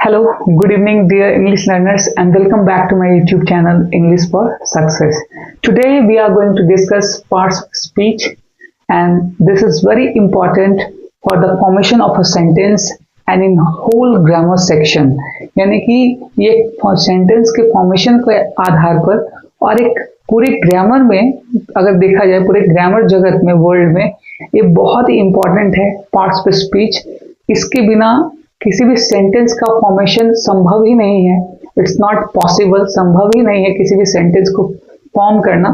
Hello, good evening, dear English learners, and welcome back to my YouTube channel English for Success. Today we are going to discuss parts of speech, and this is very important for the formation of a sentence and in whole grammar section. यानी कि ये sentence के formation के आधार पर और एक पूरे grammar में अगर देखा जाए, पूरे ग्रामर जगत में, वर्ल्ड में ये बहुत ही इंपॉर्टेंट है पार्ट्स ऑफ स्पीच. इसके बिना किसी भी सेंटेंस का फॉर्मेशन संभव ही नहीं है. इट्स नॉट पॉसिबल, संभव ही नहीं है किसी भी सेंटेंस को फॉर्म करना.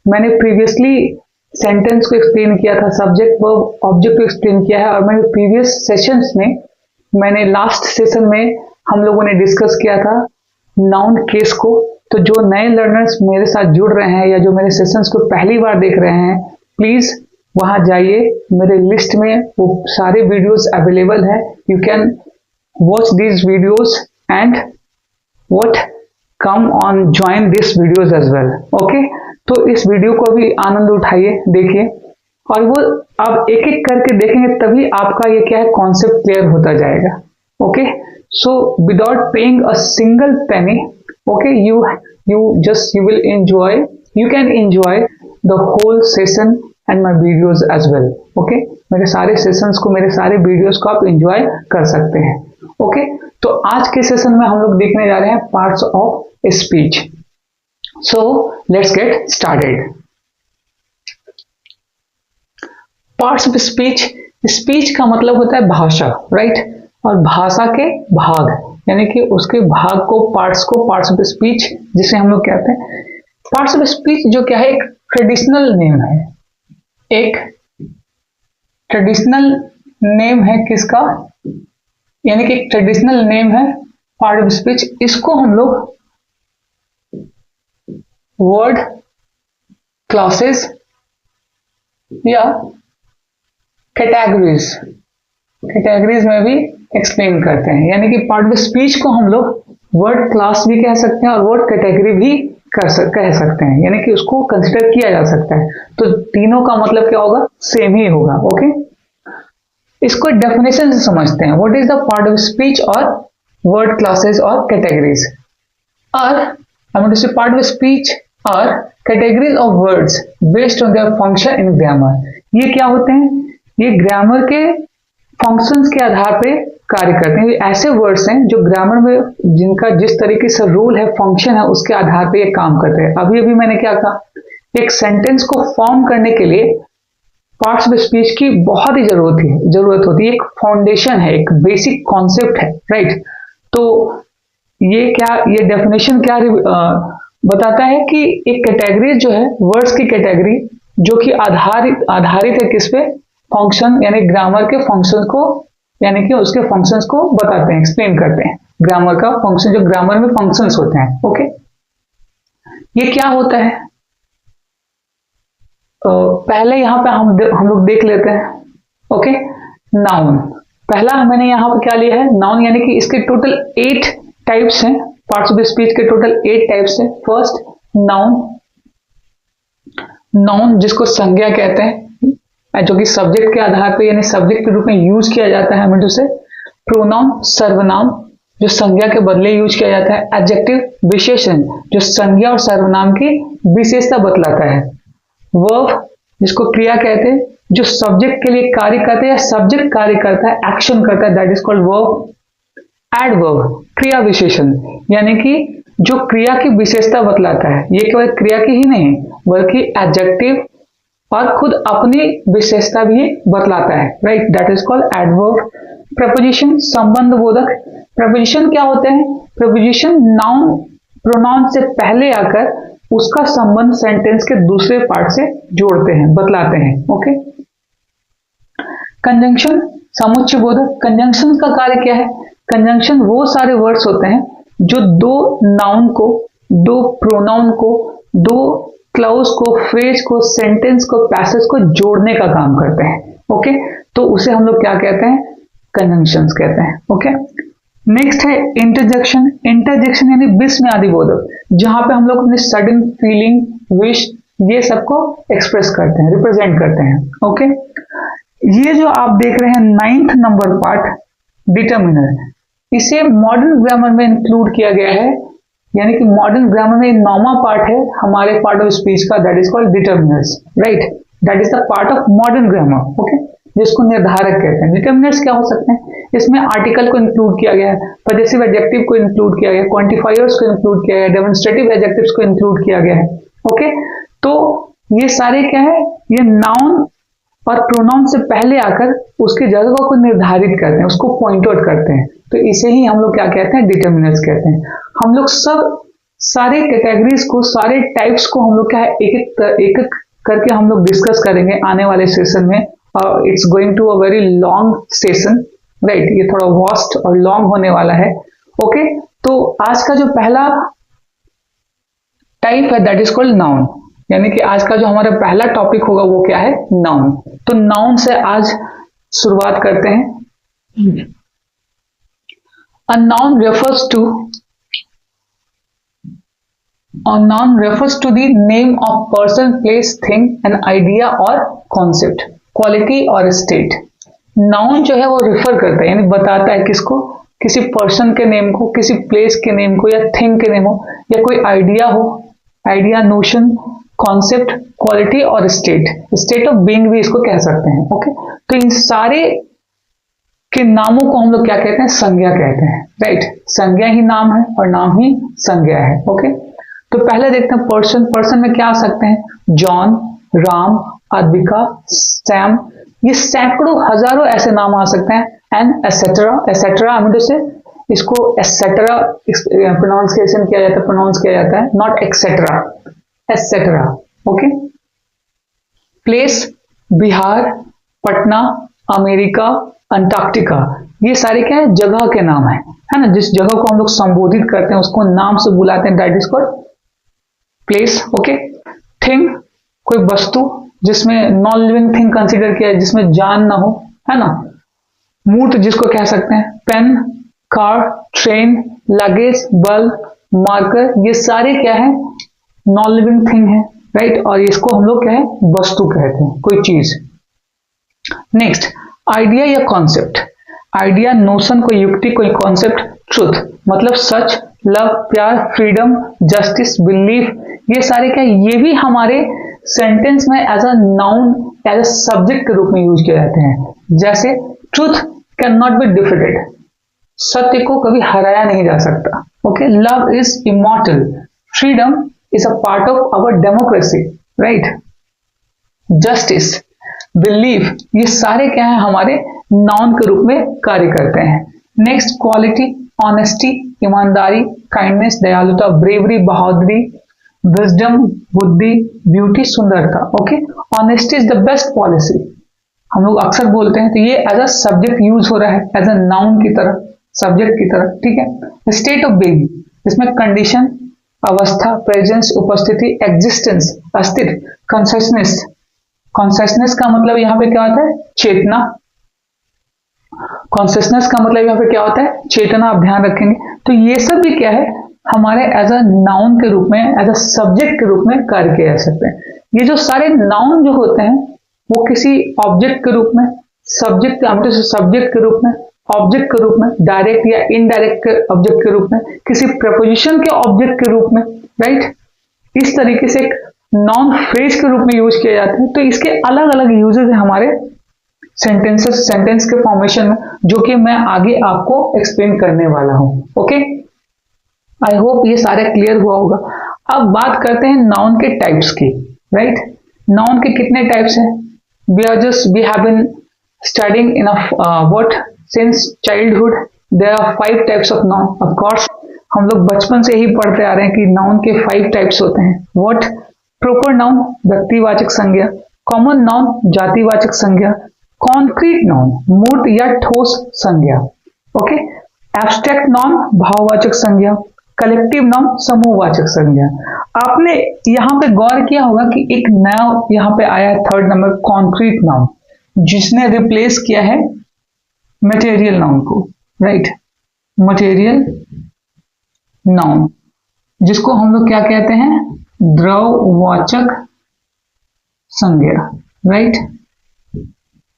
मैंने प्रीवियसली सेंटेंस को एक्सप्लेन किया था, सब्जेक्ट वर्ब ऑब्जेक्ट को एक्सप्लेन किया है, और मैंने प्रीवियस सेशंस में, मैंने लास्ट सेशन में हम लोगों ने डिस्कस किया था नाउन केस को. तो जो नए लर्नर्स मेरे साथ जुड़ रहे हैं या जो मेरे सेशंस को पहली बार देख रहे हैं, प्लीज वहां जाइए, मेरे लिस्ट में वो सारे वीडियोस अवेलेबल है. You can watch these videos and what come on join this videos as well. Okay, तो इस वीडियो को भी आनंद उठाइए, देखिए, और वो आप एक एक करके देखेंगे तभी आपका ये क्या है कॉन्सेप्ट क्लियर होता जाएगा. Okay, so without paying a single penny, okay, you will enjoy, you can enjoy the whole session and my videos as well. Okay, मेरे सारे सेशंस को, मेरे सारे वीडियोस को आप एंजॉय कर सकते हैं. ओके, तो आज के सेशन में हम लोग देखने जा रहे हैं parts of speech. So let's get started. Parts of speech, speech का मतलब होता है भाषा, राइट, और भाषा के भाग, यानी कि उसके भाग को, पार्ट्स ऑफ स्पीच जिसे हम लोग कहते हैं. पार्ट्स ऑफ स्पीच जो क्या है, एक ट्रेडिशनल नेम है, एक ट्रेडिशनल नेम है किसका, यानी कि एक ट्रेडिशनल नेम है पार्ट ऑफ स्पीच. इसको हम लोग वर्ड क्लासेस या कैटेगरीज में भी एक्सप्लेन करते हैं. यानी कि पार्ट ऑफ स्पीच को हम लोग वर्ड क्लास भी कह सकते हैं और वर्ड कैटेगरी भी कह सकते हैं, यानी कि उसको कंसिडर किया जा सकता है. तो तीनों का मतलब क्या होगा, सेम ही होगा. ओके, इसको डेफिनेशन से समझते हैं. What is the part of speech और वर्ड क्लासेस और कैटेगरीज. और आई वांट टू से पार्ट ऑफ स्पीच और categories of words based on their function in grammar. ये क्या होते हैं, ये ग्रामर के फंक्शंस के आधार पे कार्य करते हैं. ये ऐसे वर्ड्स हैं जो ग्रामर में, जिनका जिस तरीके से रूल है, फंक्शन है, उसके आधार पे ये काम करते हैं. अभी मैंने क्या कहा, एक सेंटेंस को फॉर्म करने के लिए पार्ट्स ऑफ स्पीच की बहुत ही जरूरत होती है. एक फाउंडेशन है, एक बेसिक कॉन्सेप्ट है, राइट. तो ये डेफिनेशन क्या बताता है कि एक कैटेगरी जो है, वर्ड्स की कैटेगरी, जो कि आधारित है किस पे, फंक्शन, यानी ग्रामर के फंक्शन को, यानी कि उसके फंक्शंस को बताते हैं, एक्सप्लेन करते हैं. ग्रामर का फंक्शन, जो ग्रामर में फंक्शंस होते हैं. ओके, ये क्या होता है, पहले यहां पे हम लोग देख लेते हैं. Okay, noun. पहला मैंने यहां पे क्या लिया है, नाउन, यानी कि इसके टोटल 8 टाइप्स हैं. पार्ट्स ऑफ स्पीच के टोटल 8 टाइप्स हैं. फर्स्ट, नाउन जिसको संज्ञा कहते हैं, जो कि सब्जेक्ट के आधार पे, यानी सब्जेक्ट के रूप में यूज किया जाता है. हमें से प्रोनाउन, सर्वनाम, जो संज्ञा के बदले यूज किया जाता है. एडजेक्टिव, विशेषण, जो संज्ञा और सर्वनाम की विशेषता बतलाता है. वर्ब, जिसको क्रिया कहते हैं, जो सब्जेक्ट के लिए कार्य करते हैं या सब्जेक्ट कार्य करता है, एक्शन करता है, that is called verb. Adverb, क्रिया विशेषण, यानी कि जो क्रिया की विशेषता बतलाता है. ये केवल क्रिया की ही नहीं बल्कि एडजेक्टिव और खुद अपनी विशेषता भी बतलाता है, right, that is called adverb. Preposition, संबंध बोधक. प्रपोजिशन क्या होते हैं, प्रपोजिशन नाउन, प्रोनाउन से पहले आकर उसका संबंध सेंटेंस के दूसरे पार्ट से जोड़ते हैं, बतलाते हैं. ओके, कंजंक्शन, समुच्चय बोधक. कंजंक्शन का कार्य क्या है, कंजंक्शन वो सारे वर्ड्स होते हैं जो दो नाउन को, दो प्रोनाउन को, दो क्लाउज को, फ्रेज को, सेंटेंस को, पैसेज को जोड़ने का काम करते हैं. ओके, तो उसे हम लोग क्या कहते हैं, कंजंक्शंस कहते हैं. ओके, नेक्स्ट है इंटरजेक्शन. इंटरजेक्शन यानी विस्मयादि बोधक, जहां पे हम लोग अपने सडन फीलिंग, विश, ये सबको एक्सप्रेस करते हैं, रिप्रेजेंट करते हैं. ओके, ये जो आप देख रहे हैं 9th नंबर पार्ट, डिटर्मिनर, इसे मॉडर्न ग्रामर में इंक्लूड किया गया है, यानी कि मॉडर्न ग्रामर में नौवां पार्ट है हमारे पार्ट ऑफ स्पीच का, that is called determiners, right. That is the part of modern grammar, okay, जिसको निर्धारक कहते हैं। डिटर्मिनर्स क्या हो सकते हैं? इसमें आर्टिकल को इंक्लूड किया गया है, पजेसिव एडजेक्टिव को इंक्लूड किया गया है, क्वांटिफायर्स को इंक्लूड किया गया है, डेमोन्स्ट्रेटिव एडजेक्टिव्स को इंक्लूड किया गया है, ओके। तो ये सारे क्या है, ये नाउन और प्रोनाउन से पहले आकर उसकी जगह को निर्धारित करते हैं, उसको पॉइंट आउट करते हैं, तो इसे ही हम लोग क्या कहते हैं? डिटर्मिनर्स कहते हैं। हम लोग सब सारे कैटेगरीज को, सारे टाइप्स को हम लोग क्या है एक एक करके हम लोग डिस्कस करेंगे आने वाले सेशन में। It's going to a very long session, right, ये थोड़ा वास्ट और लॉन्ग होने वाला है, ओके। तो आज का जो पहला टाइप है दैट इज कॉल्ड नाउन, यानी कि आज का जो हमारा पहला टॉपिक होगा वो क्या है? नाउन। तो नाउन से आज शुरुआत करते हैं। A noun refers to the name of person, place, thing, an idea और concept, quality और state। नाउन जो है वो रिफर करता है, यानी बताता है किसको? किसी पर्सन के नेम को, किसी प्लेस के नेम को, या थिंग के नेम हो, या कोई आइडिया हो, आइडिया, नोशन, कॉन्सेप्ट, क्वालिटी और स्टेट ऑफ बीइंग भी इसको कह सकते हैं, ओके। तो इन सारे के नामों को हम लोग क्या कहते हैं? संज्ञा कहते हैं, राइट। संज्ञा ही नाम है और नाम ही संज्ञा है, ओके। तो पहले देखते हैं पर्सन। पर्सन में क्या आ सकते हैं? जॉन, राम, अद्विका, सैम, ये सैकड़ों हजारों ऐसे नाम आ सकते हैं, and etcetera. Etcetera I mean to say इसको एसेट्रा प्रोनाउंसिएशन किया जाता है, प्रोनाउंस किया जाता है, not etcetera, etcetera, okay. Place, Bihar, Patna, America, Antarctica, ये सारे क्या है? जगह के नाम है ना। जिस जगह को हम लोग संबोधित करते हैं उसको नाम से बुलाते हैं, that is called place, okay. Thing, कोई वस्तु जिसमें नॉन लिविंग थिंग कंसीडर किया है, जिसमें जान ना हो, है ना। मूर्त जिसको कह सकते हैं, pen, car, train, luggage, bulb, marker, ये सारे क्या है? नॉन लिविंग थिंग है, राइट। और इसको हम लोग क्या है? वस्तु कहते हैं, कोई चीज। नेक्स्ट, आइडिया या कॉन्सेप्ट। आइडिया, नोशन, कोई युक्ति, कोई कॉन्सेप्ट। ट्रुथ मतलब सच, लव, प्यार, फ्रीडम, जस्टिस, बिलीफ, ये सारे क्या? ये भी हमारे सेंटेंस में as a noun, as a subject के रूप में यूज किए जाते हैं। जैसे truth can not be defeated, सत्य को कभी हराया नहीं जा सकता, okay. Love is immortal, freedom is a part of our democracy, right. Justice, belief, ये सारे क्या है? हमारे नाउन के रूप में कार्य करते हैं। नेक्स्ट, क्वालिटी, ऑनेस्टी, ईमानदारी, काइंडनेस, दयालुता, ब्रेवरी, बहादुरी, विजडम, बुद्धि, ब्यूटी, सुंदरता, okay. Honesty is the best policy, हम लोग अक्सर बोलते हैं, तो ये एज अ सब्जेक्ट यूज हो रहा है, एज अ नाउन की तरह, सब्जेक्ट की तरह, ठीक है। स्टेट ऑफ बीइंग, इसमें कंडीशन, अवस्था, प्रेजेंस, उपस्थिति, एग्जिस्टेंस, अस्तित्व। कॉन्शियसनेस, कॉन्शियसनेस का मतलब यहाँ पे क्या होता है? चेतना। कॉन्शियसनेस का मतलब यहाँ पे क्या होता है? चेतना, आप ध्यान रखेंगे। तो ये सब भी क्या है? हमारे एज अ नाउन के रूप में, एज अ सब्जेक्ट के रूप में कार्य किए जा सकते हैं। ये जो सारे नाउन जो होते हैं वो किसी ऑब्जेक्ट के रूप में, सब्जेक्ट सब्जेक्ट के रूप में, ऑब्जेक्ट के रूप में, डायरेक्ट या इनडायरेक्ट ऑब्जेक्ट के रूप में, किसी प्रपोजिशन के ऑब्जेक्ट के रूप में, राइट। इस तरीके से एक नाउन फ्रेज के रूप में यूज किए जाते हैं। तो इसके अलग अलग यूजेस है हमारे सेंटेंस के फॉर्मेशन में, जो कि मैं आगे आपको एक्सप्लेन करने वाला हूं, ओके। आई होप ये सारा क्लियर हुआ होगा। अब बात करते हैं नाउन के टाइप्स की, राइट। नाउन के कितने टाइप्स हैं? we have been studying in a what since childhood there are 5 types of noun, of course हम लोग बचपन से ही पढ़ते आ रहे हैं कि नाउन के 5 टाइप्स होते हैं। व्हाट? प्रोपर नाउन, व्यक्तिवाचक संज्ञा, कॉमन नाउन, जातिवाचक संज्ञा, कॉन्क्रीट नाउन, मूर्त या ठोस संज्ञा, ओके। एब्स्ट्रैक्ट नाउन, भाववाचक संज्ञा, कलेक्टिव नाउन, समूहवाचक संज्ञा। आपने यहाँ पे गौर किया होगा कि एक नया यहाँ पे आया है 3rd नंबर, कॉन्क्रीट नाउन, जिसने रिप्लेस किया है मटेरियल नाउन को, राइट। मटेरियल नाउन, जिसको हम लोग क्या कहते हैं? द्रववाचक संज्ञा, राइट।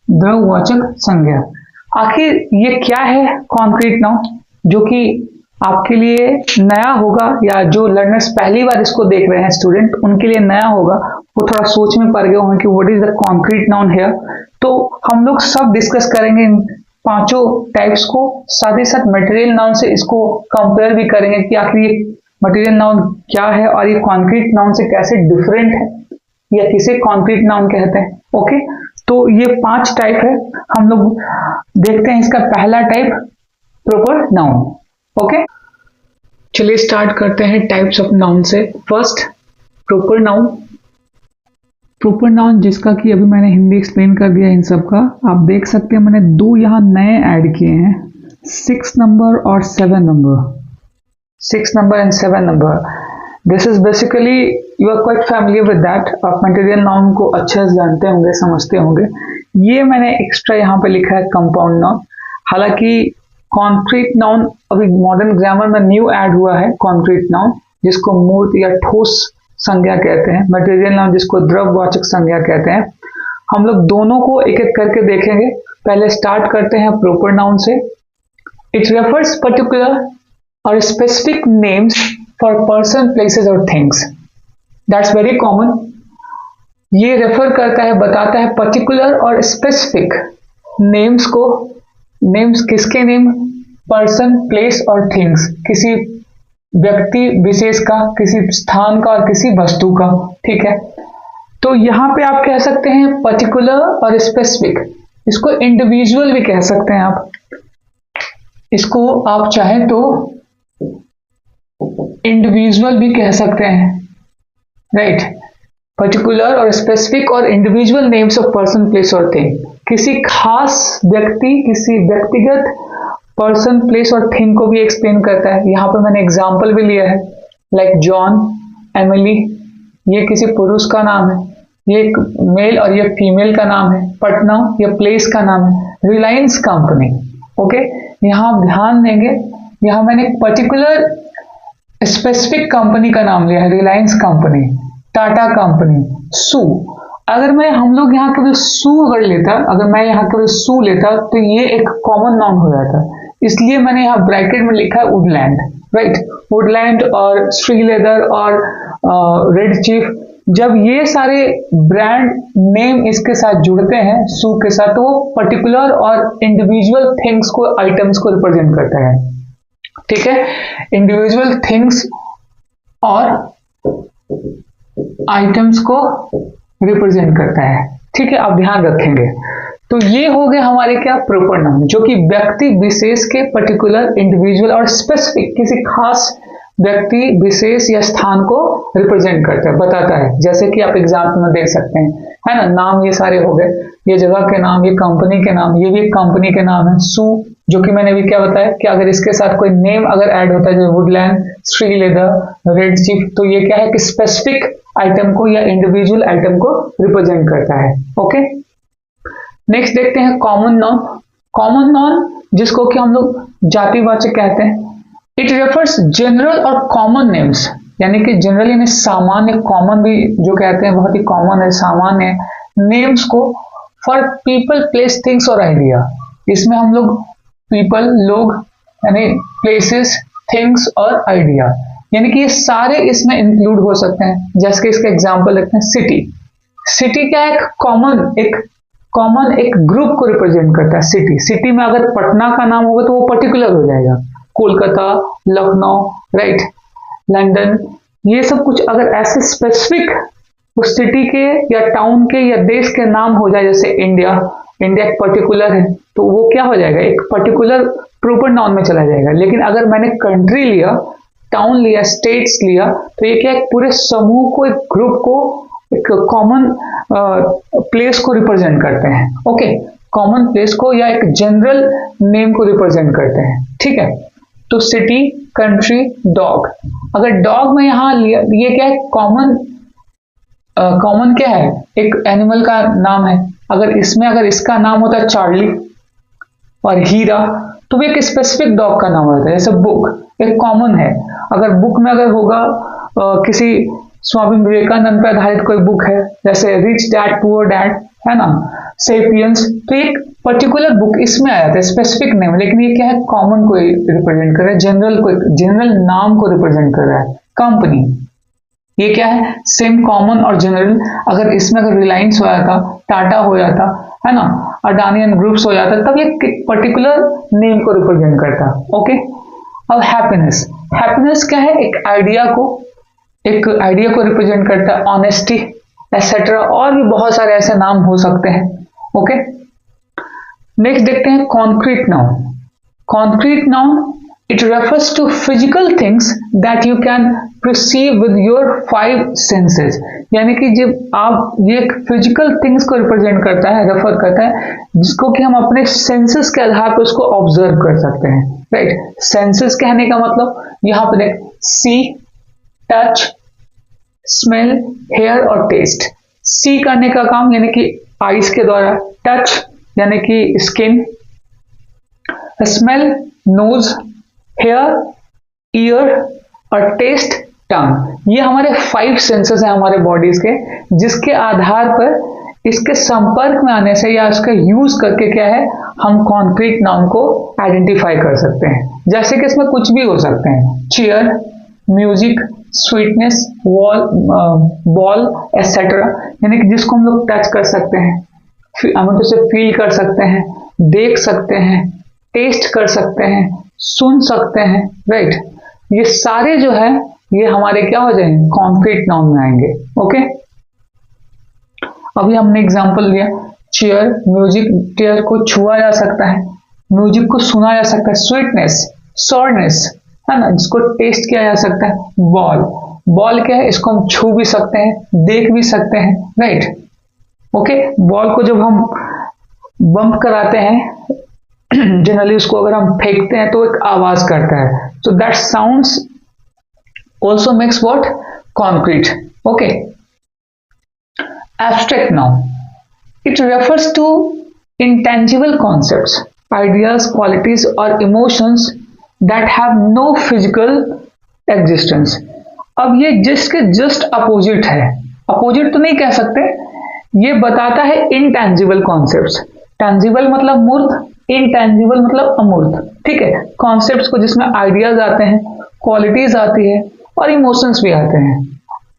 द्रववाचक संज्ञा। आखिर ये क्या है कॉन्क्रीट नाउन? जो कि आपके लिए नया होगा, या जो लर्नर्स पहली बार इसको देख रहे हैं स्टूडेंट, उनके लिए नया होगा, वो थोड़ा सोच में पड़ गए होंगे कि what is the concrete noun here. तो हम लोग सब डिस्कस करेंगे इन पांचों टाइप्स को, साथ ही साथ मटेरियल नाउन से इसको कंपेयर भी करेंगे कि आखिर ये मटेरियल नाउन क्या है और ये कॉन्क्रीट नाउन से कैसे डिफरेंट है, या किसे कॉन्क्रीट नाउन कहते हैं। ओके, तो ये 5 टाइप है। हम लोग देखते हैं इसका पहला टाइप, प्रॉपर नाउन। ओके, चलिए स्टार्ट करते हैं टाइप्स ऑफ नाउन से। First, proper noun. Proper noun जिसका कि अभी मैंने हिंदी एक्सप्लेन कर दिया इन सब का, आप देख सकते हैं मैंने 2 यहाँ नए ऐड किए हैं, 6 नंबर और 7 number. 6 number and 7 number, this is basically, you are quite familiar with that. आप मटेरियल नाउन को अच्छे से जानते होंगे, समझते होंगे। ये मैंने एक्स्ट्रा यहाँ पे लिखा है कंपाउंड नाउन। हालांकि कॉन्क्रीट नाउन अभी मॉडर्न ग्रामर में न्यू ऐड हुआ है, कॉन्क्रीट नाउन जिसको मूर्त या ठोस संज्ञा कहते हैं, मटेरियल नाउन जिसको द्रववाचक संज्ञा कहते हैं। हम लोग दोनों को एक एक करके देखेंगे। पहले स्टार्ट करते हैं प्रॉपर नाउन से। इट रेफर्स पर्टिकुलर और specific names for person, places और थिंग्स। That's very common. ये रेफर करता है, बताता है पर्टिकुलर और स्पेसिफिक नेम्स को। नेम्स किसके नेम? पर्सन, प्लेस और थिंग्स, किसी व्यक्ति विशेष का, किसी स्थान का और किसी वस्तु का। ठीक है, तो यहां पे आप कह सकते हैं पर्टिकुलर और स्पेसिफिक। इसको इंडिविजुअल भी कह सकते हैं आप, इसको आप चाहें तो इंडिविजुअल भी कह सकते हैं, राइट। पर्टिकुलर और स्पेसिफिक और individual names of person, place और थिंग, किसी खास व्यक्ति, किसी व्यक्तिगत पर्सन, प्लेस और थिंग को भी एक्सप्लेन करता है। यहाँ पर मैंने एग्जाम्पल भी लिया है, लाइक जॉन, एमिली, ये किसी पुरुष का नाम है, ये एक मेल और ये फीमेल का नाम है। पटना ये प्लेस का नाम है। रिलायंस कंपनी, ओके, यहाँ आप ध्यान देंगे, यहाँ मैंने पर्टिकुलर स्पेसिफिक कंपनी का नाम लिया है, रिलायंस कंपनी, टाटा कंपनी, सू। अगर मैं हम लोग यहाँ केवल सू अगर लेता, अगर मैं यहाँ केवल सू लेता तो ये एक कॉमन नाउन हो जाता, इसलिए मैंने यहाँ ब्रैकेट में लिखा है वुडलैंड, राइट। वुडलैंड और श्री लेदर और रेड चीफ, जब ये सारे ब्रांड नेम इसके साथ जुड़ते हैं सू के साथ, तो वो पर्टिकुलर और इंडिविजुअल थिंग्स को, आइटम्स को रिप्रेजेंट करता है। ठीक है, इंडिविजुअल थिंग्स और आइटम्स को रिप्रेजेंट करता है। ठीक है, आप ध्यान रखेंगे। तो ये हो गए हमारे क्या, प्रॉपर नाउन, जो कि व्यक्ति विशेष के, पर्टिकुलर, इंडिविजुअल और स्पेसिफिक, किसी खास व्यक्ति विशेष या स्थान को रिप्रेजेंट करता है, बताता है। जैसे कि आप एग्जाम्पल में देख सकते हैं, है ना, नाम ये सारे हो गए, ये जगह के नाम, ये कंपनी के नाम, ये भी एक कंपनी के नाम है, सू, जो कि मैंने भी क्या बताया कि अगर इसके साथ कोई नेम अगर ऐड होता है, जैसे Woodland, Shri leather, red chief, तो ये क्या है कि स्पेसिफिक आइटम को या इंडिविजुअल आइटम को रिप्रेजेंट करता है। ओके, नेक्स्ट देखते हैं कॉमन नाउन। कॉमन नाउन जिसको कि हम लोग जातिवाचक कहते हैं। इट रेफर्स जनरल और कॉमन नेम्स, यानी कि जनरल यानी सामान्य, कॉमन भी जो कहते हैं बहुत ही कॉमन है, सामान्य नेम्स को, फॉर पीपल, प्लेस, थिंग्स और आइडिया। इसमें हम लोग पीपल, लोग, यानी प्लेसेस, थिंग्स और आइडिया, यानी कि ये सारे इसमें इंक्लूड हो सकते हैं। जैसे कि इसका एग्जांपल लेते हैं, सिटी। सिटी क्या है, कॉमन एक ग्रुप को रिप्रेजेंट करता है। सिटी में अगर पटना का नाम होगा तो वो पर्टिकुलर हो जाएगा, कोलकाता, लखनऊ, राइट, लंदन, ये सब कुछ अगर ऐसे स्पेसिफिक उस सिटी के या टाउन के या देश के नाम हो जाए, जैसे इंडिया एक पर्टिकुलर है, तो वो क्या हो जाएगा, एक पर्टिकुलर प्रॉपर नाउन में चला जाएगा। लेकिन अगर मैंने कंट्री लिया, टाउन लिया, स्टेट्स लिया, तो ये क्या, एक पूरे समूह को, एक ग्रुप को, एक कॉमन प्लेस को रिप्रेजेंट करते हैं। ओके, कॉमन प्लेस को या एक जनरल नेम को रिप्रेजेंट करते हैं। ठीक है, तो सिटी, कंट्री, डॉग। अगर डॉग में यहाँ लिया, ये क्या है, कॉमन क्या है, एक एनिमल का नाम है। अगर इसका नाम होता है चार्ली और हीरा, तो वो एक स्पेसिफिक डॉग का नाम होता है। जैसे बुक एक कॉमन है, अगर बुक में अगर होगा किसी स्वामी विवेकानंद पर आधारित कोई बुक है, जैसे रिच डैड पुअर डैड, है ना, सेपियंस, तो एक पर्टिकुलर बुक इसमें आया था, स्पेसिफिक नेम, लेकिन ये क्या है, कॉमन को रिप्रेजेंट कर रहा है, जनरल नाम को रिप्रेजेंट कर रहा है। कंपनी, ये क्या है, सेम, कॉमन और जनरल। अगर इसमें अगर रिलायंस हो जाता, टाटा हो जाता, है ना, अडानी एंड ग्रुप्स हो जाता, तब ये पर्टिकुलर नेम को रिप्रेजेंट करता। ओके। अब हैप्पीनेस, हैप्पीनेस क्या है, एक आइडिया को रिप्रेजेंट करता है, ऑनेस्टी एटसेट्रा, और भी बहुत सारे ऐसे नाम हो सकते हैं। ओके। नेक्स्ट देखते हैं concrete noun. Concrete noun, it refers to physical things that you can perceive with your five senses, यानी कि जब आप, ये फिजिकल थिंग्स को रिप्रेजेंट करता है, रेफर करता है, जिसको कि हम अपने सेंसेस के आधार पर उसको ऑब्जर्व कर सकते हैं। राइट, सेंसेस कहने का मतलब यहाँ पे देख, सी, टच, स्मेल, हेयर और टेस्ट। सी करने का काम यानी कि आईज के द्वारा, टच यानी कि skin, smell nose, hear ear और टेस्ट टंग। ये हमारे 5 सेंसेस हैं हमारे बॉडीज के, जिसके आधार पर इसके संपर्क में आने से या इसका यूज करके क्या है, हम कॉन्क्रीट नाउन को आइडेंटिफाई कर सकते हैं। जैसे कि इसमें कुछ भी हो सकते हैं, chair, music, sweetness, ball etcetera, यानी कि जिसको हम लोग टच कर सकते हैं, हम उसे फील कर सकते हैं, देख सकते हैं, टेस्ट कर सकते हैं, सुन सकते हैं। राइट, ये सारे जो है ये हमारे क्या हो जाएंगे, कॉन्क्रीट नाउन में आएंगे। ओके। अभी हमने एग्जांपल लिया, चेयर, म्यूजिक, चेयर को छुआ जा सकता है, म्यूजिक को सुना जा सकता है, स्वीटनेस, सॉरनेस, है ना, जिसको टेस्ट किया जा सकता है, बॉल, बॉल क्या है, इसको हम छू भी सकते हैं, देख भी सकते हैं। Right, okay. बॉल को जब हम बम्प कराते हैं जनरली, उसको अगर हम फेंकते हैं तो एक आवाज करता है, so that sounds also makes what, concrete. Okay. Abstract noun, it refers to intangible concepts, ideas, qualities or emotions that have no physical existence. अब ये जिसके जस्ट अपोजिट है, अपोजिट तो नहीं कह सकते, ये बताता है इंटेंजिबल कॉन्सेप्ट्स। टेंजिबल मतलब मूर्त, इनटेंजिबल मतलब अमूर्त। ठीक है, कॉन्सेप्ट्स को जिसमें आइडियाज आते हैं, क्वालिटीज आती है और इमोशंस भी आते हैं,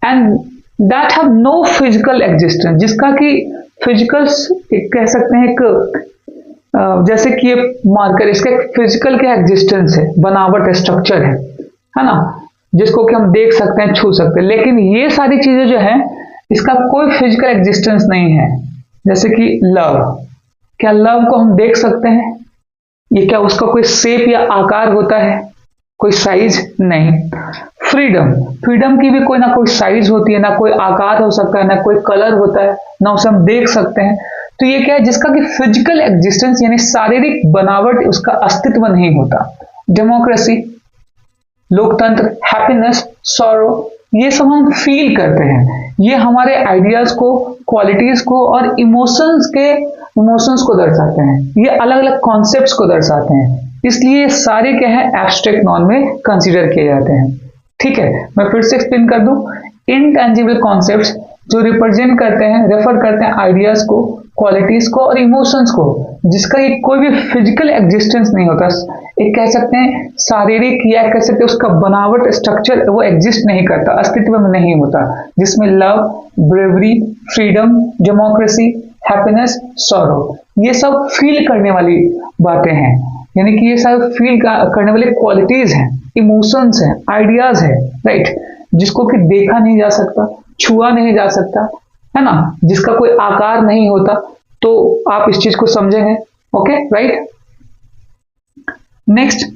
and that have no physical existence, जिसका कि फिजिकल कह सकते हैं एक जैसे कि ये मार्कर, इसका एक फिजिकल क्या एग्जिस्टेंस है, बनावट, स्ट्रक्चर है ना, जिसको कि हम देख सकते हैं, छू सकते हैं। लेकिन ये सारी चीजें जो है, इसका कोई फिजिकल एग्जिस्टेंस नहीं है। जैसे कि लव, क्या लव को हम देख सकते हैं? ये क्या उसका कोई शेप या आकार होता है? कोई साइज नहीं। फ्रीडम, फ्रीडम की भी कोई ना कोई साइज होती है, ना कोई आकार हो सकता है, ना कोई कलर होता है, ना उसे हम देख सकते हैं। तो ये क्या है, जिसका कि फिजिकल एग्जिस्टेंस यानी शारीरिक बनावट, उसका अस्तित्व नहीं होता। डेमोक्रेसी, लोकतंत्र, हैप्पीनेस, सॉरो, ये सब हम फील करते हैं। ये हमारे आइडियाज को, क्वालिटीज को और इमोशंस को दर्शाते हैं। ये अलग अलग कॉन्सेप्ट्स को दर्शाते हैं। इसलिए सारे क्या है, एब्स्ट्रैक्ट नॉन में कंसीडर किए जाते हैं। ठीक है, मैं फिर से एक्सप्लेन कर दूं। इनटेंजिबल कॉन्सेप्ट्स जो रिप्रेजेंट करते हैं, रेफर करते हैं आइडियाज को, क्वालिटीज को और इमोशंस को, जिसका ये कोई भी फिजिकल एग्जिस्टेंस नहीं होता। एक कह सकते हैं शारीरिक, या कह सकते हैं उसका बनावट, स्ट्रक्चर वो एग्जिस्ट नहीं करता, अस्तित्व में नहीं होता, जिसमें love, bravery, freedom, democracy, happiness, sorrow, ये सब फील करने वाली बातें हैं। यानी कि ये सब फील करने वाली क्वालिटीज हैं, इमोशंस हैं, आइडियाज है, राइट, जिसको कि देखा नहीं जा सकता, छुआ नहीं जा सकता, है ना, जिसका कोई आकार नहीं होता। तो आप इस चीज को समझेंगे। Okay, right. Next,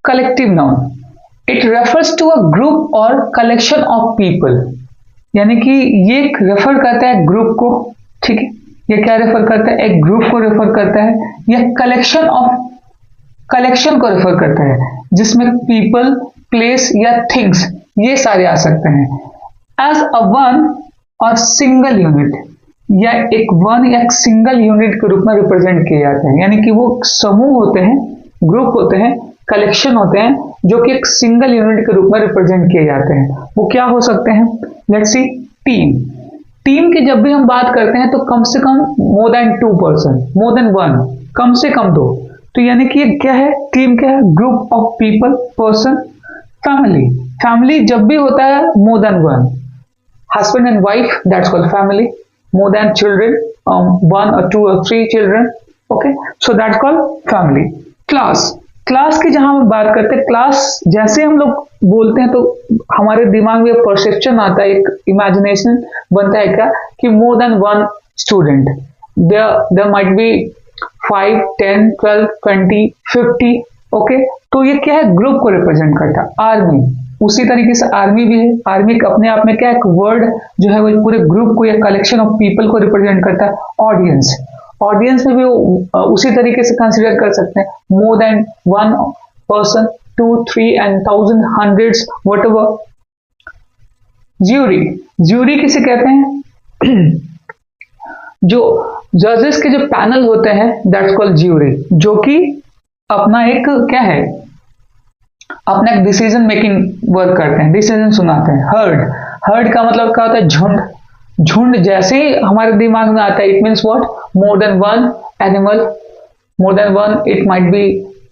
collective noun, it refers to a group और कलेक्शन ऑफ पीपल, यानी कि ये रेफर करता है ग्रुप को। ठीक है, ये क्या रेफर करता है, एक ग्रुप को रेफर करता है, या कलेक्शन को रेफर करता है, जिसमें पीपल, प्लेस या थिंग्स ये सारे आ सकते हैं। एज अ वन और सिंगल यूनिट, या एक वन या एक सिंगल यूनिट के रूप में रिप्रेजेंट किए जाते हैं। यानी कि वो समूह होते हैं, ग्रुप होते हैं, कलेक्शन होते हैं, जो कि एक सिंगल यूनिट के रूप में रिप्रेजेंट किए जाते हैं। वो क्या हो सकते हैं? Let's see, team. टीम की जब भी हम बात करते हैं तो कम से कम more than 2 person, more than 1, कम से कम 2। तो यानी कि ये क्या है, टीम क्या है, group of people, person, family. Family जब भी होता है मोर than 1, husband and wife, that's called family. More than children, 1 or 2 or 3 children, okay, so that's called family. Class की जहां हम बात करते हैं, क्लास जैसे हम लोग बोलते हैं तो हमारे दिमाग में परसेप्शन आता है, एक इमेजिनेशन बनता है क्या, कि more than 1 student, there might be 5, 10, 12, 20, 50, okay. तो ये क्या है, ग्रुप को रिप्रेजेंट करता है। आर्मी, उसी तरीके से आर्मी भी है। आर्मी अपने आप में क्या, एक वर्ड जो है वो पूरे ग्रुप को या कलेक्शन ऑफ पीपल को रिप्रेजेंट करता है। ऑडियंस में भी वो उसी तरीके से कंसिडर कर सकते हैं, मोर than 1 person, 2, 3 and 1000, hundreds, whatever. Jury किसे कहते हैं? जो जजेस के जो पैनल होते हैं, दैट्स कॉल्ड ज्यूरी, जो कि अपना एक क्या है, अपना एक डिसीजन मेकिंग वर्क करते हैं, डिसीजन सुनाते हैं। हर्ड का मतलब क्या होता है, झुंड जैसे ही हमारे दिमाग में आता है, it means what, more than 1 animal, more than 1, it might be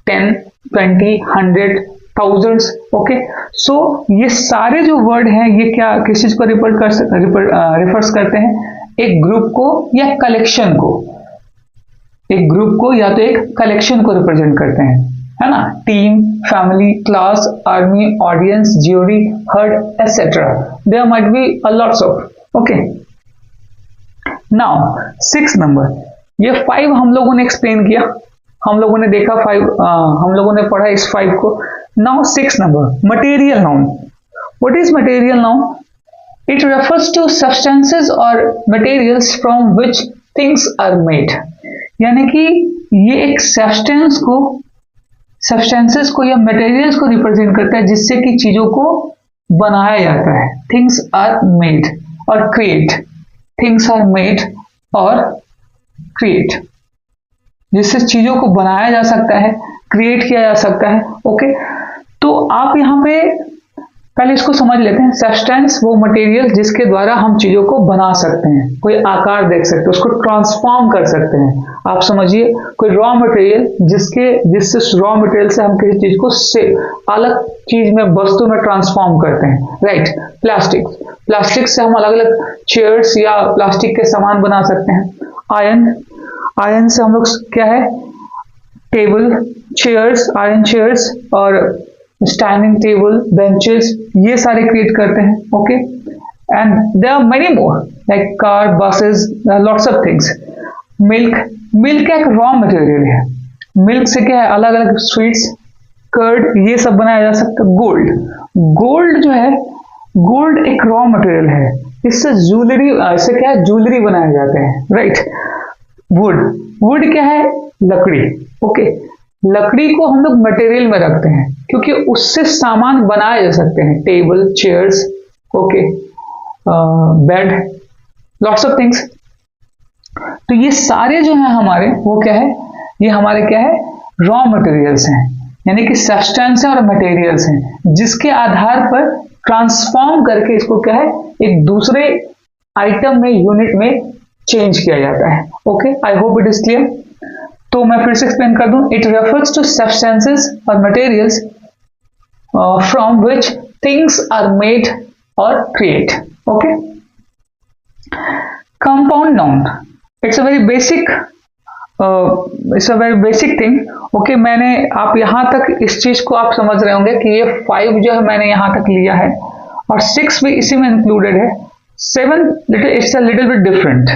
10, 20, 100, thousands, okay. So ये सारे जो वर्ड हैं ये क्या, किस चीज को रिफर्स करते हैं, एक ग्रुप को या कलेक्शन को, एक ग्रुप को या तो एक कलेक्शन को रिप्रेजेंट करते हैं, है ना। Team, family, class, army, audience, jury, herd, etcetera, there might be a lots of, okay. Now 6 number, ये 5 हम लोगों ने एक्सप्लेन किया, हम लोगों ने देखा 5, हम लोगों ने पढ़ा इस 5 को। Now 6 number, material noun. What is material noun? It refers to substances और materials from which things are made. यानी कि ये एक सब्सटेंसेस को या मटेरियल्स को रिप्रेजेंट करता है जिससे कि चीजों को बनाया जाता है। थिंग्स आर मेड और क्रिएट, थिंग्स आर मेड और क्रिएट, जिससे चीजों को बनाया जा सकता है, क्रिएट किया जा सकता है, ओके। तो आप यहाँ पे पहले इसको समझ लेते हैं। सब्सटेंस वो मटेरियल जिसके द्वारा हम चीजों को बना सकते हैं, कोई आकार देख सकते हैं, उसको ट्रांसफॉर्म कर सकते हैं। आप समझिए, कोई रॉ मटेरियल जिससे रॉ मटेरियल से हम किसी चीज को अलग चीज में, वस्तु में ट्रांसफॉर्म करते हैं, राइट। प्लास्टिक से हम अलग अलग चेयर्स या प्लास्टिक के सामान बना सकते हैं। आयरन से हम लोग क्या है, टेबल, चेयर्स, आयरन चेयर्स और स्टैंडिंग टेबल, बेंचेस, ये सारे क्रिएट करते हैं, okay. And there are many more like car, buses, lots of things. Milk एक रॉ मटेरियल है। मिल्क से क्या है, अलग अलग स्वीट्स, कर्ड, ये सब बनाया जा सकता है। गोल्ड जो है, गोल्ड एक रॉ मटेरियल है, इससे क्या है, ज्वेलरी बनाए जाते हैं, राइट। वुड क्या है, लकड़ी, ओके। लकड़ी को हम लोग मटेरियल में रखते हैं क्योंकि उससे सामान बनाए जा सकते हैं, table, chairs, okay, bed, lots of things. तो ये सारे जो हैं हमारे, वो क्या है, ये हमारे क्या है, रॉ मटेरियल्स हैं, यानी कि सब्सटेंस और मटेरियल्स हैं जिसके आधार पर ट्रांसफॉर्म करके इसको क्या है, एक दूसरे आइटम में, यूनिट में चेंज किया जाता है, okay. I hope it is clear. तो मैं फिर से एक्सप्लेन कर दूं, इट रेफर्स टू सब्सटेंसेस और materials from which things are made और create, okay. Compound noun, it's a very basic thing, okay. मैंने, आप यहां तक इस चीज को आप समझ रहे होंगे कि ये 5 जो है मैंने यहां तक लिया है और 6 भी इसी में इंक्लूडेड है। 7 it's a little bit different.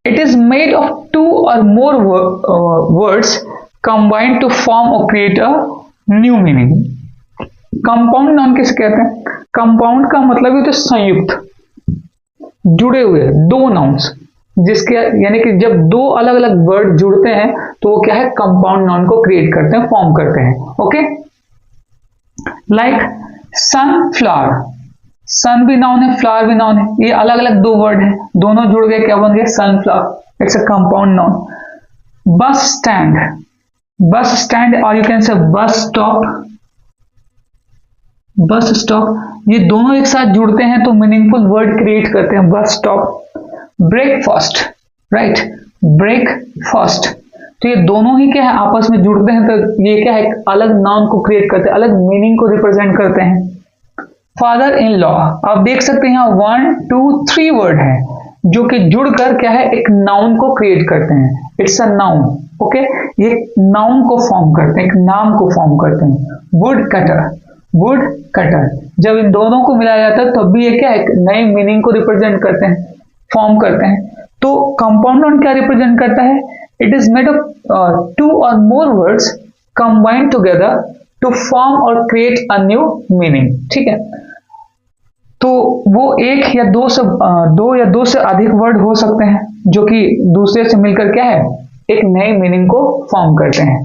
It is made of 2 or more words combined to form or create a new meaning. Compound noun किसे कहते हैं? Compound का मतलब ये तो संयुक्त, जुड़े हुए 2 नाउन्स, जिसके यानी कि जब 2 अलग अलग वर्ड जुड़ते हैं तो वो क्या है, कंपाउंड नाउन को क्रिएट करते हैं, फॉर्म करते हैं, ओके। लाइक सनफ्लावर, सन भी नाउन है, फ्लावर भी नाउन है, ये अलग अलग 2 वर्ड है, दोनों जुड़ गए, क्या बन गया, sunflower, it's a compound noun. Bus stand और you can say bus stop, bus stop, ये दोनों एक साथ जुड़ते हैं तो मीनिंगफुल वर्ड क्रिएट करते हैं। Bus stop, breakfast, right, breakfast, तो ये दोनों ही क्या है आपस में जुड़ते हैं तो ये क्या है एक अलग नाउन को क्रिएट करते हैं, अलग मीनिंग को रिप्रेजेंट करते हैं। फादर इन लॉ, आप देख सकते हैं यहाँ 1 2 3 वर्ड है जो कि जुड़कर क्या है एक नाउन को क्रिएट करते हैं। इट्स अ नाउन, ओके, ये नाउन को फॉर्म करते हैं, एक नाम को फॉर्म करते हैं। वुड कटर, वुड कटर, जब इन दोनों को मिलाया जाता है तब भी ये क्या है एक नए मीनिंग को रिप्रेजेंट करते हैं, फॉर्म करते हैं। तो कंपाउंड नाउन क्या रिप्रेजेंट करता है? It is made of 2 or more words combined together to form और क्रिएट अ न्यू मीनिंग, ठीक है। तो वो एक या दो से अधिक वर्ड हो सकते हैं जो कि दूसरे से मिलकर क्या है एक नए मीनिंग को फॉर्म करते हैं।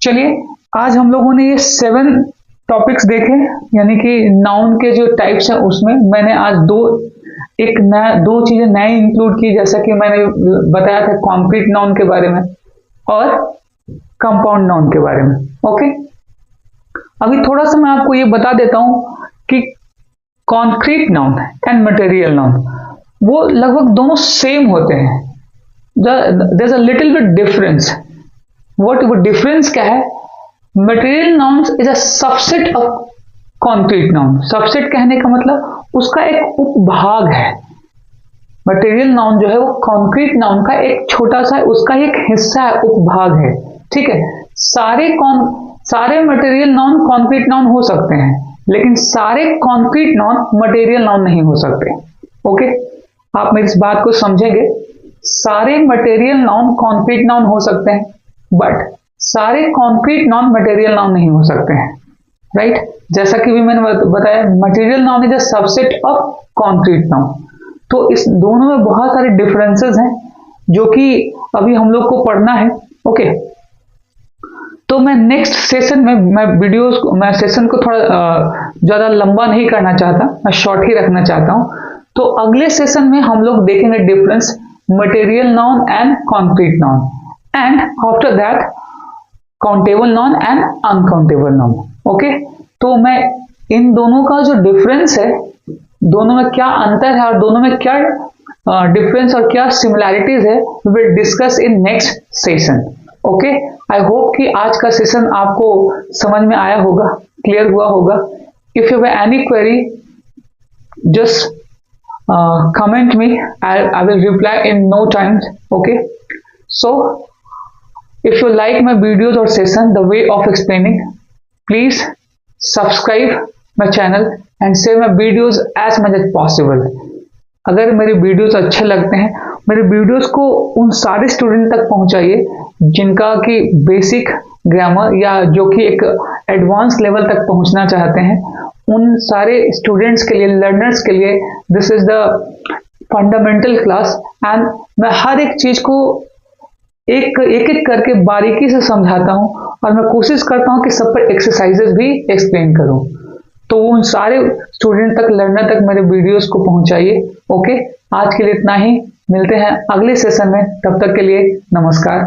चलिए आज हम लोगों ने ये 7 टॉपिक्स देखे, यानी कि नाउन के जो टाइप्स हैं उसमें मैंने आज दो चीजें नए इंक्लूड की, जैसा कि मैंने बताया था कॉन्क्रीट नाउन के बारे में और कंपाउंड नाउन के बारे में। ओके, अभी थोड़ा सा मैं आपको ये बता देता हूं कि concrete noun and material noun वो लगभग दोनों सेम होते हैं। There is a little bit difference. What वो डिफरेंस क्या है? Material noun is a subset of concrete noun. Subset कहने का मतलब उसका एक उपभाग है। मटेरियल नाउन जो है वो कॉन्क्रीट नाउन का एक छोटा सा, उसका एक हिस्सा है, उपभाग है, ठीक है। सारे मटेरियल नाउन कॉन्क्रीट नाउन हो सकते हैं, लेकिन सारे कॉन्क्रीट नाउन मटेरियल नाउन नहीं हो सकते। ओके, आप मेरी इस बात को समझेंगे। सारे मटेरियल नाउन कॉन्क्रीट नाउन हो सकते हैं, बट सारे कॉन्क्रीट नाउन मटेरियल नाउन नहीं हो सकते हैं, राइट। जैसा कि भी मैंने बताया, material noun is a subset of concrete noun. तो इस दोनों में बहुत सारे डिफरेंसेस हैं जो कि अभी हम लोग को पढ़ना है। ओके, तो मैं नेक्स्ट सेशन में मैं सेशन को थोड़ा ज्यादा लंबा नहीं करना चाहता, मैं शॉर्ट ही रखना चाहता हूं। तो अगले सेशन में हम लोग देखेंगे difference material noun and concrete noun, and after that countable noun and uncountable noun. Okay, तो मैं इन दोनों का जो डिफरेंस है, दोनों में क्या अंतर है और दोनों में क्या डिफरेंस और क्या सिमिलैरिटीज है, we will discuss in next session. Okay, I hope कि आज का सेशन आपको समझ में आया होगा, क्लियर हुआ होगा। If you have any query just comment me, I will reply in no time. Okay, so if you like my videos or session, the way of explaining, please subscribe my channel and share my videos as much as possible. अगर मेरे videos अच्छे लगते हैं, मेरे videos को उन सारे student तक पहुंचाइए जिनका कि बेसिक ग्रामर या जो कि एक एडवांस लेवल तक पहुंचना चाहते हैं। उन सारे स्टूडेंट्स के लिए, लर्नर्स के लिए this is the fundamental class, and मैं हर एक चीज को एक एक करके बारीकी से समझाता हूं और मैं कोशिश करता हूं कि सब पर एक्सरसाइजेस भी एक्सप्लेन करूं। तो उन सारे स्टूडेंट तक, लर्नर तक मेरे वीडियोस को पहुंचाइए। ओके, आज के लिए इतना ही, मिलते हैं अगले सेशन में, तब तक के लिए नमस्कार।